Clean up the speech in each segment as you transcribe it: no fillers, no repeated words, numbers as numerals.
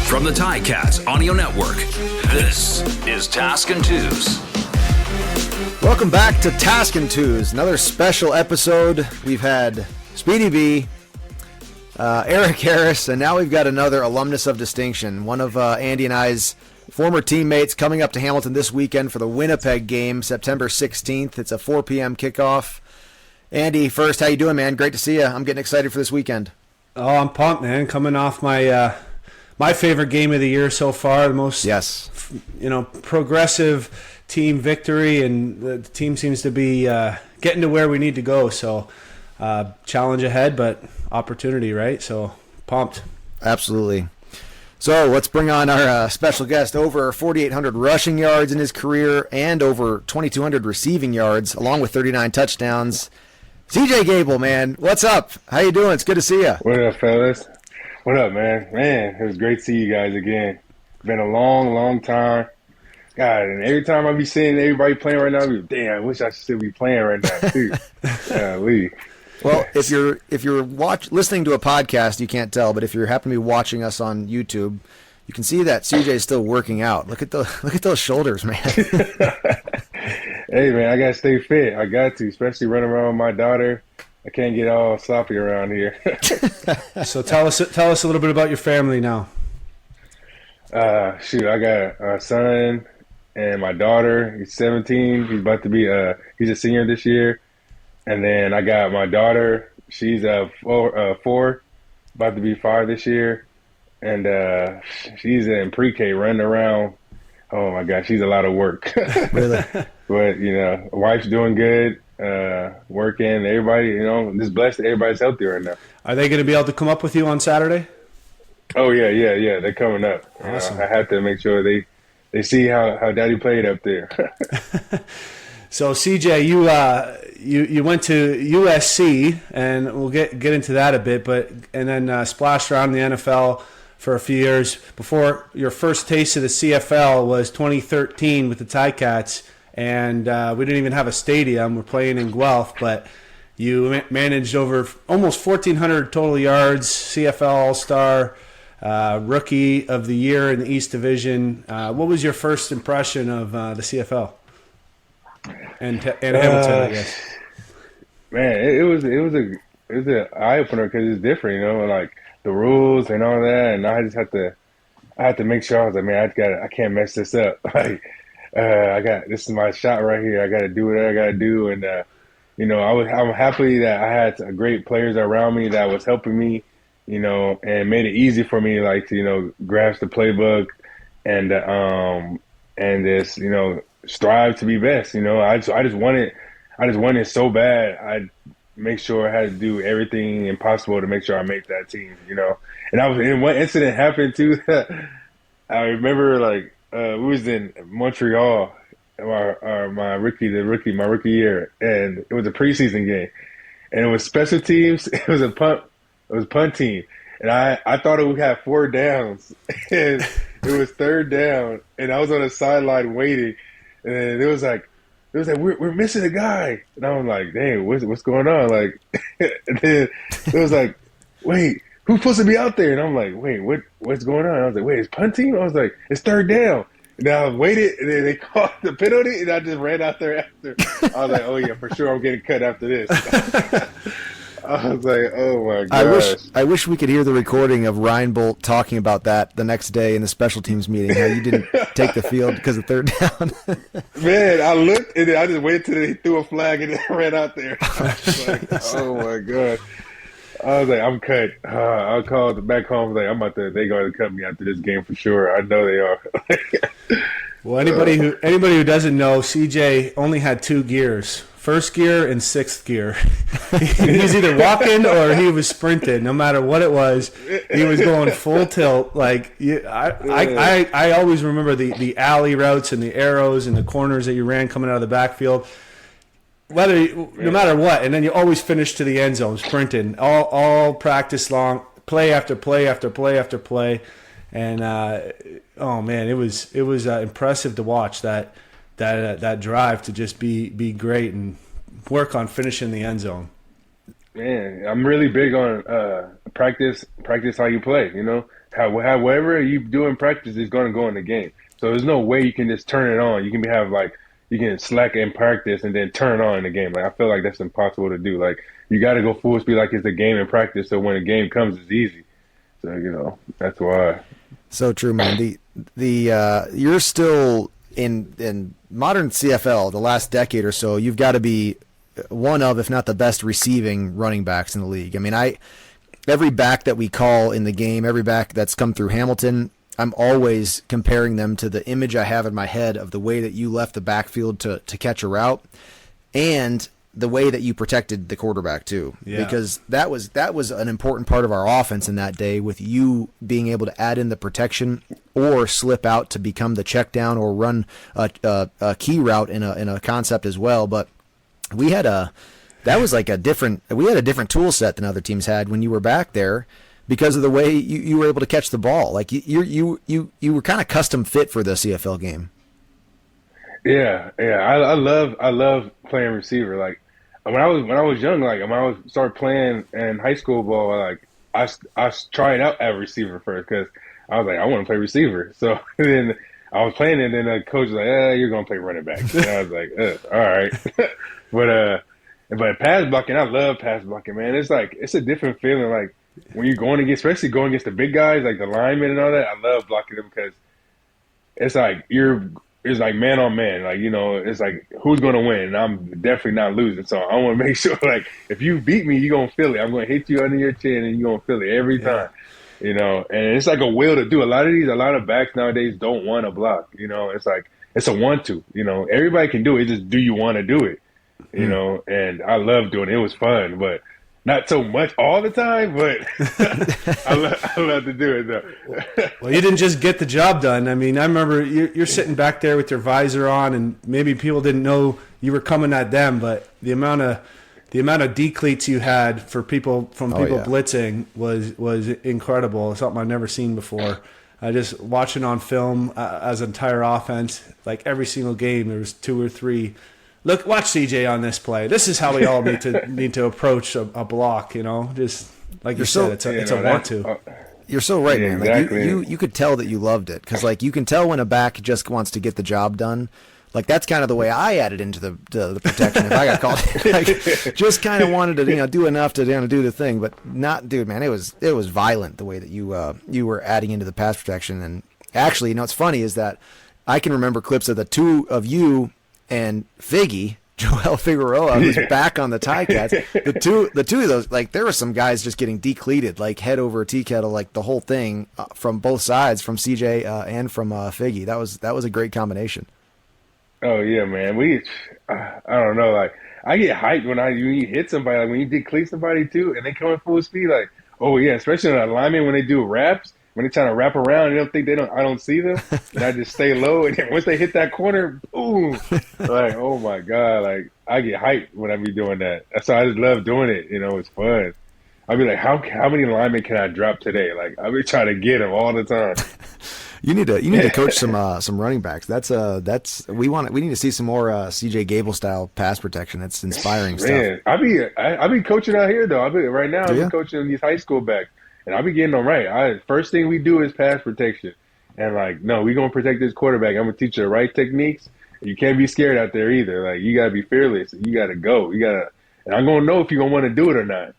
From the Ticats Audio Network, this is Tasker and Andy. Welcome back to Tasker and Andy, another special episode. We've had Speedy B, Eric Harris, and now we've got another Alumnus of Distinction, one of Andy and I's former teammates, coming up to Hamilton this weekend for the Winnipeg game, September 16th. It's a 4 p.m. kickoff. Andy, first, how you doing, man? Great to see you. I'm getting excited for this weekend. Oh, I'm pumped, man. Coming off my my favorite game of the year so far, the most progressive team victory, and the team seems to be getting to where we need to go. So challenge ahead, but opportunity, right? So pumped. Absolutely. So let's bring on our special guest. Over 4,800 rushing yards in his career and over 2,200 receiving yards, along with 39 touchdowns. CJ Gable, man, what's up? How you doing? It's good to see you. What up, fellas? What up, man? Man, it was great to see you guys again. Been a long, long time. God, and every time I be seeing everybody playing right now, I be, damn, I wish I should still be playing right now too. Well, if you're listening to a podcast, you can't tell, but if you happen to be watching us on YouTube, you can see that CJ is still working out. Look at those shoulders, man. Hey, man, I gotta stay fit. I got to, especially running around with my daughter. I can't get all sloppy around here. So tell us a little bit about your family now. I got a son and my daughter. He's 17. He's about to be he's a senior this year. And then I got my daughter. She's four, about to be 5 this year. And she's in pre-K running around. Oh, my gosh, she's a lot of work. Really? But, wife's doing good, working. Everybody, just blessed that everybody's healthy right now. Are they going to be able to come up with you on Saturday? Oh, yeah. They're coming up. Awesome. I have to make sure they see how Daddy played up there. So, CJ, you went to USC, and we'll get into that a bit, and then splashed around in the NFL for a few years before your first taste of the CFL was 2013 with the Ticats, and we didn't even have a stadium. We're playing in Guelph, but you managed over almost 1,400 total yards, CFL All-Star, Rookie of the Year in the East Division. What was your first impression of the CFL and Hamilton, I guess? Man, it was an eye opener because it's different, like the rules and all that, and I had to make sure. I was like, man, I can't mess this up. Like, this is my shot right here. I got to do what I got to do, and I'm happy that I had great players around me that was helping me, and made it easy for me, like to grasp the playbook and just strive to be best. I just wanted so bad. I make sure I had to do everything impossible to make sure I make that team, And one incident happened too. I remember we was in Montreal, my rookie year, and it was a preseason game, and it was special teams. It was punt team, and I thought it would have 4 downs, and it was 3rd down, and I was on the sideline waiting, and it was like we're missing a guy, and I was like, dang, what's going on? Like, and then it was like, wait, who's supposed to be out there? And I'm like, wait, what's going on? I was like, wait, it's punt team? I was like, it's 3rd down. And I waited, and then they called the penalty, and I just ran out there after. I was like, oh yeah, for sure, I'm getting cut after this. I was like, oh my gosh. I wish we could hear the recording of Ryan Bolt talking about that the next day in the special teams meeting, how you didn't take the field because of 3rd down. Man, I looked, and then I just waited till they threw a flag, and then I ran out there. I was like, oh my god. I was like, I'm cut. I called back home. Like, they're going to cut me after this game for sure. I know they are. Well, anybody who doesn't know, CJ only had 2 gears: 1st gear and 6th gear. He was either walking or he was sprinting. No matter what it was, he was going full tilt. Like I always remember the alley routes and the arrows and the corners that you ran coming out of the backfield. No matter what, and then you always finish to the end zone sprinting all practice long, play after play after play after play, and oh man, it was impressive to watch that drive to just be great and work on finishing the end zone. Man, I'm really big on practice how you play. You know, however you do in practice is going to go in the game. So there's no way you can just turn it on. You can have like you can slack in practice and then turn on in the game. Like I feel like that's impossible to do. Like you got to go full speed like it's a game in practice. So when a game comes, it's easy. So that's why. So true, man. You're still in modern CFL, the last decade or so. You've got to be one of, if not the best receiving running backs in the league. I mean, every back that we call in the game, every back that's come through Hamilton, I'm always comparing them to the image I have in my head of the way that you left the backfield to catch a route and the way that you protected the quarterback too. Yeah. Because that was an important part of our offense in that day, with you being able to add in the protection or slip out to become the check down or run a key route in a concept as well. But we had a different tool set than other teams had when you were back there, because of the way you were able to catch the ball. Like you were kind of custom fit for the CFL game. Yeah. I love playing receiver. Like when I was young, like when I started playing in high school ball, like I tried out at receiver first because I was like, I want to play receiver. So then I was playing it, and then the coach was like, you're gonna play running back. And I was like, all right. But pass blocking, I love pass blocking, man. It's like it's a different feeling. Like when you're especially going against the big guys, like the linemen and all that. I love blocking them because it's like it's like man on man. Like it's like who's gonna win, and I'm definitely not losing. So I want to make sure, like if you beat me, you're gonna feel it. I'm gonna hit you under your chin, and you're gonna feel it every time. And it's like a will to do. A lot of backs nowadays don't want to block. It's like it's a want to. Everybody can do it. It's just, do you want to do it? And I love doing it. It was fun, but not so much all the time. But I love to do it though. Well, you didn't just get the job done. I mean, I remember you're sitting back there with your visor on, and maybe people didn't know you were coming at them, but the amount of decleats you had for people blitzing was incredible. Something I've never seen before. Just watching on film as an entire offense, like every single game, there was 2 or 3. Look, watch CJ on this play. This is how we all need to approach a block. Just like you said, it's a want to. You're so right, man. Like exactly. you could tell that you loved it, because like you can tell when a back just wants to get the job done. Like that's kind of the way I added into the protection if I got called. Like, just kind of wanted to do enough to do the thing, but not, dude, man. It was violent the way that you were adding into the pass protection. And actually, what's funny is that I can remember clips of the two of you and Figgy, Joel Figueroa, who's back on the Ticats. The two of those, like there were some guys just getting decleated, like head over a tea kettle, like the whole thing from both sides, from CJ and from Figgy. That was a great combination. Oh yeah, man. I don't know. Like I get hyped when you hit somebody. Like when you decleat somebody too, and they come in full speed. Like oh yeah, especially on linemen when they do wraps. When they're trying to wrap around, I don't see them, and I just stay low. And then once they hit that corner, boom! Like, oh my god! Like I get hyped when I be doing that. So I just love doing it. It's fun. I be like, how many linemen can I drop today? Like I be trying to get them all the time. You need to coach some running backs. We need to see some more CJ Gable style pass protection. That's inspiring stuff. I be coaching out here though. I've been coaching these high school backs. And I'll be getting them right. First thing we do is pass protection. And, like, no, we're going to protect this quarterback. I'm going to teach you the right techniques. You can't be scared out there either. Like, you got to be fearless. You got to go. And I'm going to know if you're going to want to do it or not.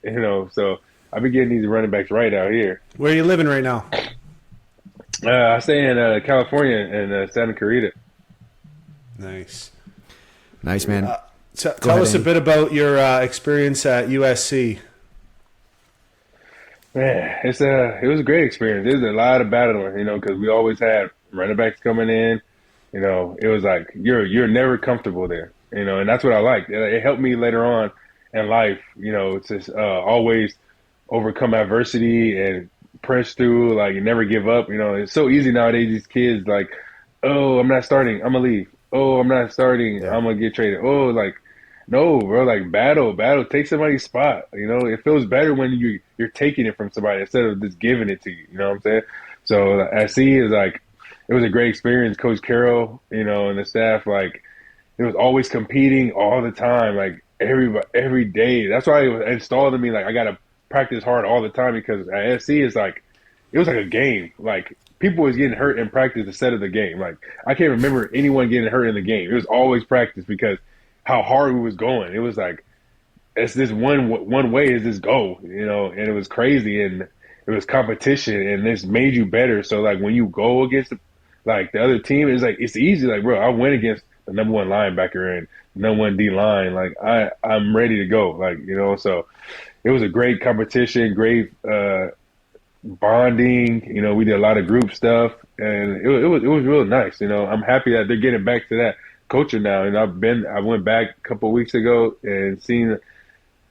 So I'll be getting these running backs right out here. Where are you living right now? I stay in California in Santa Clarita. Nice, man. Tell us a bit about your experience at USC. Man, it was a great experience. There's a lot of battling, because we always had running backs coming in. It was like you're never comfortable there, and that's what I liked. It helped me later on in life, to always overcome adversity and press through, like never give up. It's so easy nowadays. These kids like, oh, I'm not starting, I'm gonna leave. Oh, I'm not starting, I'm gonna get traded. Oh, like. No, bro, like battle, take somebody's spot. It feels better when you're taking it from somebody instead of just giving it to you. You know what I'm saying? So at C is like, it was a great experience. Coach Carroll, and the staff, like, it was always competing all the time. Like every day. That's why it installed in me like I gotta practice hard all the time because at SC it's like it was like a game. Like people was getting hurt in practice instead of the game. Like I can't remember anyone getting hurt in the game. It was always practice because how hard we was going. It was like it's this one way is this go, and it was crazy and it was competition and this made you better. So like when you go against the other team, it's like it's easy. Like bro, I went against the number one linebacker and number one D line. Like I'm ready to go. Like so it was a great competition, great bonding. We did a lot of group stuff, and it was real nice. I'm happy that they're getting back to that culture now. And I went back a couple of weeks ago and seen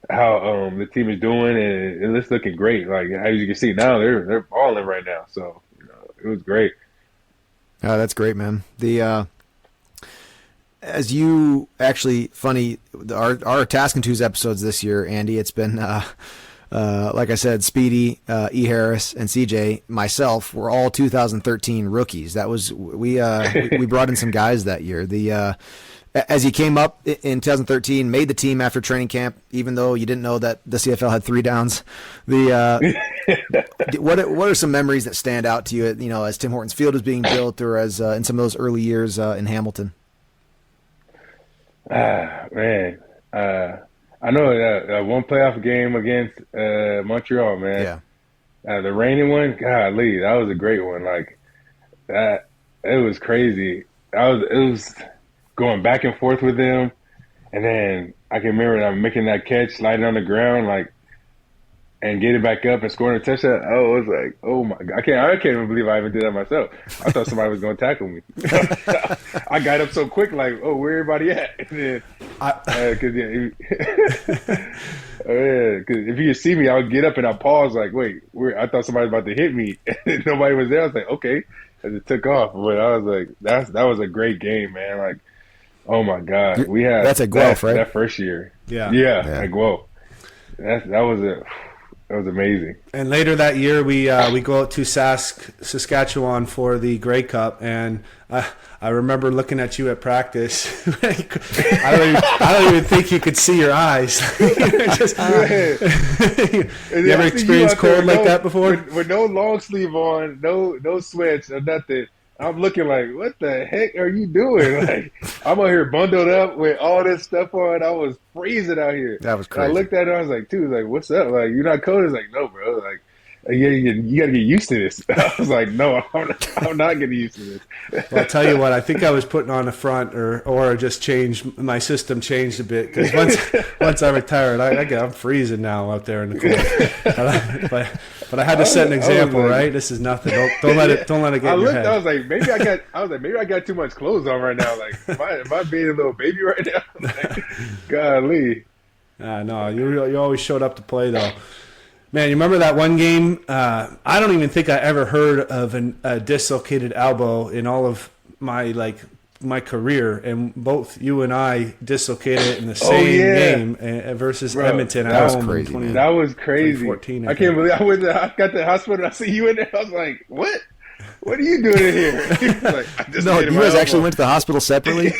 how the team is doing, and it's looking great. Like as you can see now, they're balling right now. So it was great. Oh, that's great, man. As you actually funny, our Task and Twos episodes this year, Andy, it's been like I said, Speedy, E. Harris, and CJ, myself, were all 2013 rookies. That was we brought in some guys that year. As you came up in 2013, made the team after training camp, even though you didn't know that the CFL had 3 downs. What are some memories that stand out to you, as Tim Hortons Field was being built, or as in some of those early years in Hamilton? Man, I know that one playoff game against Montreal, man. Yeah. The raining one, golly, that was a great one. Like that, it was crazy. It was going back and forth with them, and then I can remember I'm making that catch, sliding on the ground, like, and getting back up and scoring a touchdown. Oh, it was like, oh my God, I can't even believe I even did that myself. I thought somebody was going to tackle me. I got up so quick, like, oh, where everybody at? And then, cause if you see me, I would get up and I pause, like, wait, I thought somebody was about to hit me, and nobody was there. I was like, okay, as it took off. But I was like, that was a great game, man. Like, oh my God, we had that's at Guelph, right? That first year, yeah, at Guelph. That was amazing. And later that year, we go out to Saskatchewan for the Grey Cup, and I remember looking at you at practice. I don't even think you could see your eyes. You ever experienced cold like that before? With no long sleeve on, no sweats or nothing. I'm looking like, what the heck are you doing? Like, I'm out here bundled up with all this stuff on. I was freezing out here. That was crazy. And I looked at it. I was like, dude, like, what's up? Like, you're not cold? It's like, no, bro. Like, you got to get used to this. I was like, no, I'm not getting used to this. Well, I'll tell you what, I think I was putting on a front or just changed, my system changed a bit, because once I retired, I'm freezing now out there in the cold. But I had to set an example, right? This is nothing. Don't let it get in your head. I was like, maybe I got too much clothes on right now. Like, am I being a little baby right now? Like, golly. No, you always showed up to play though. Man, you remember that one game? I don't even think I ever heard of a dislocated elbow in all of my career, and both you and I dislocated it in the same game versus Edmonton at home. Crazy, that was crazy. I can't believe I got to the hospital and I see you in there. I was like, what? What are you doing in here? Like, no, you guys actually went to the hospital separately?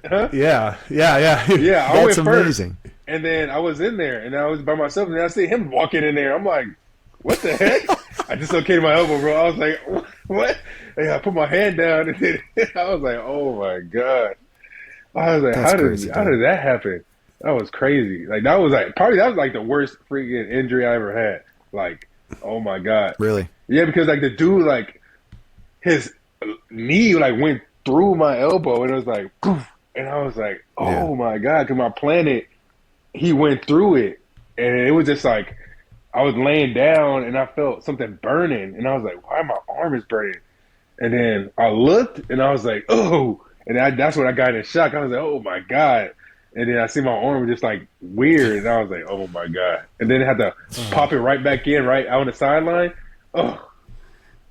Huh? Yeah. I went amazing. First, and then I was in there, and I was by myself, and I see him walking in there. I'm like, what the heck? I dislocated my elbow, bro. I was like, what? And I put my hand down, and then I was like, oh my God. I was like, how did that happen? That was crazy. Like, that was the worst freaking injury I ever had. Like, oh my God. Really? Yeah, because like the dude, like his knee like went through my elbow, and it was like, poof. And I was like, oh my God, because my planet, he went through it, and it was just like, I was laying down and I felt something burning, and I was like, why my arm is burning? And then I looked and I was like, oh, and that's when I got in shock. I was like, oh my God. And then I see my arm just like weird, and I was like, oh my God. And then I had to pop it right back in, right out on the sideline. Oh,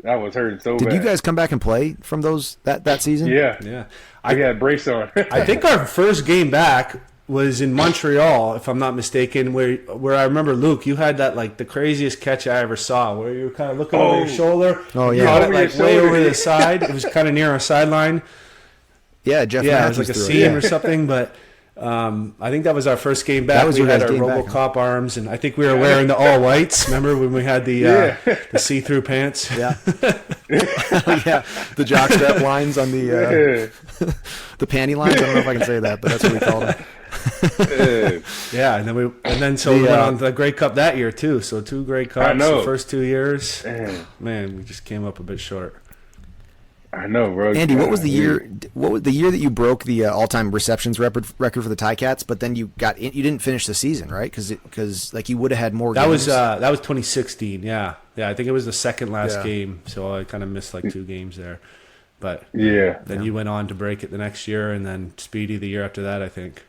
that was hurting so bad. Did you guys come back and play from that season? Yeah. I had brace on. I think our first game back was in Montreal, if I'm not mistaken, where I remember, Luke, you had that like the craziest catch I ever saw, where you were kind of looking over your shoulder. Oh yeah, caught it like way over the side. It was kind of near our sideline. Yeah, Jeff. Yeah, it was like a seam or something. But I think that was our first game back. That was we your had guys' our game back, RoboCop arms, and I think we were wearing the all whites. Remember when we had the see-through pants? Yeah. Yeah. The jockstrap lines on the the panty lines. I don't know if I can say that, but that's what we called them. Yeah, and then we went on to the Grey Cup that year too. So 2 Grey Cups I know. the first 2 years. Man, we just came up a bit short. I know, bro. Andy, what was the year? What was the year that you broke the all-time receptions record for the Ticats? But then you didn't finish the season, right? Because like you would have had more. That games. That was 2016. Yeah. I think it was the second last game, so I kind of missed like 2 games there. But then you went on to break it the next year, and then Speedy the year after that, I think.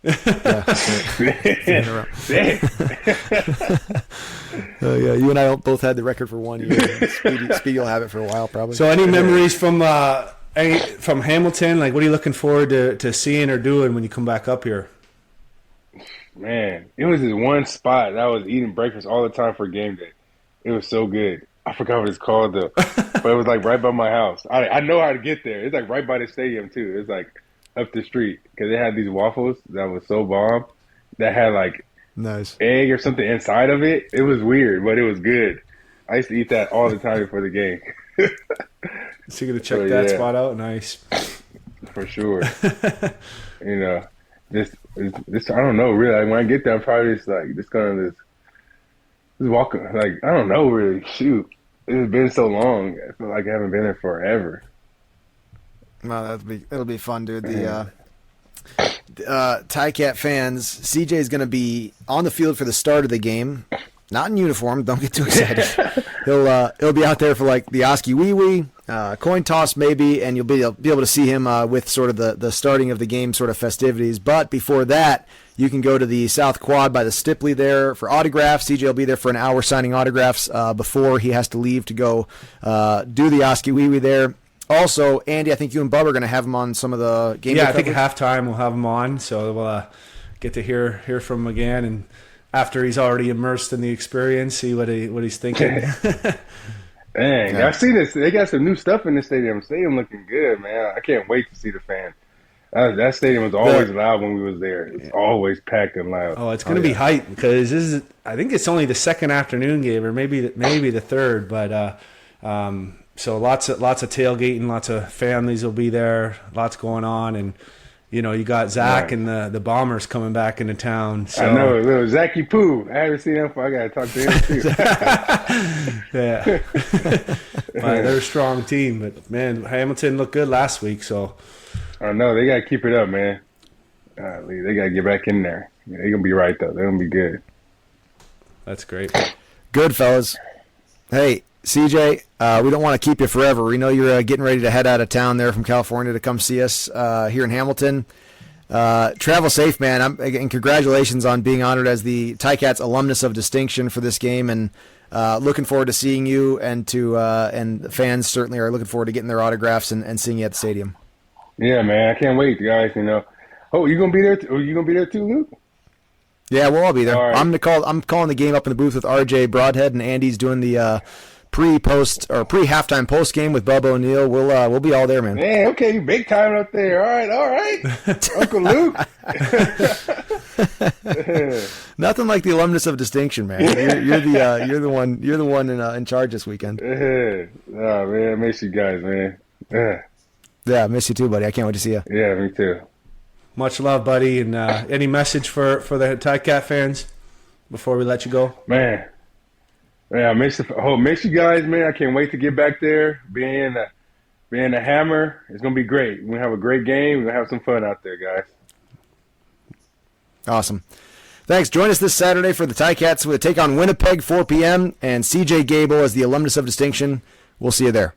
You and I both had the record for 1 year. Speedy will have it for a while, probably. So, any memories from Hamilton? Like, what are you looking forward to seeing or doing when you come back up here? Man, it was this one spot that I was eating breakfast all the time for game day. It was so good. I forgot what it's called though, but it was like right by my house. I know how to get there. It's like right by the stadium too. It's like up the street because they had these waffles that was so bomb that had like nice egg or something inside of it. It was weird, but it was good. I used to eat that all the time before the game. So you're gonna check that spot out? Nice, for sure. You know, this I don't know really. Like, when I get there, I'm probably just walking. Like I don't know really. Shoot, it's been so long. I feel like I haven't been there forever. No, it'll be fun, dude. The Ticat fans, CJ is going to be on the field for the start of the game, not in uniform. Don't get too excited. He'll be out there for like the Oski Wee Wee, coin toss maybe, and you'll be able to see him with sort of the starting of the game sort of festivities. But before that, you can go to the South Quad by the Stipley there for autographs. CJ will be there for an hour signing autographs before he has to leave to go do the Oski Wee Wee there. Also, Andy, I think you and Bubba are going to have him on some of the game. Yeah, I think at halftime we'll have him on, so we'll get to hear from him again, and after he's already immersed in the experience, see what he's thinking. Dang, I see this. They got some new stuff in the stadium. Stadium looking good, man. I can't wait to see the fans. That stadium was always loud when we was there. It's always packed and loud. Oh, it's going to be hype because I think it's only the second afternoon game, or maybe the third, but. So lots of tailgating, lots of families will be there, lots going on, and you know you got Zach and the Bombers coming back into town. So. I know, little Zachy Poo. I haven't seen him before. I gotta talk to him too. Yeah, they're a strong team, but man, Hamilton looked good last week. So I know they gotta keep it up, man. They gotta get back in there. Yeah, they're gonna be right though. They're gonna be good. That's great. Good fellas. Hey. CJ, we don't want to keep you forever. We know you're getting ready to head out of town there from California to come see us here in Hamilton. Travel safe, man. And congratulations on being honored as the Ticats Alumnus of Distinction for this game. And looking forward to seeing you, and the fans certainly are looking forward to getting their autographs and seeing you at the stadium. Yeah, man. I can't wait, guys. You know. Oh, you gonna be there? Are you gonna be there too, Luke? Yeah, we'll all be there. Right. I'm calling the game up in the booth with RJ Broadhead, and Andy's doing the pre-halftime post game with Bubba O'Neill. We'll be all there, man. Man, okay, you big time up there. All right, Uncle Luke. Nothing like the Alumnus of Distinction, man. You're the one in charge this weekend. Oh man, I miss you guys, man. Yeah, I miss you too, buddy. I can't wait to see you. Yeah, me too. Much love, buddy. And any message for the Ticat fans before we let you go? Man, I miss you guys, man. I can't wait to get back there. Being a Hammer, it's gonna be great. We're gonna have a great game. We're gonna have some fun out there, guys. Awesome. Thanks. Join us this Saturday for the Ticats. We'll take on Winnipeg 4 p.m. and CJ Gable as the Alumnus of Distinction. We'll see you there.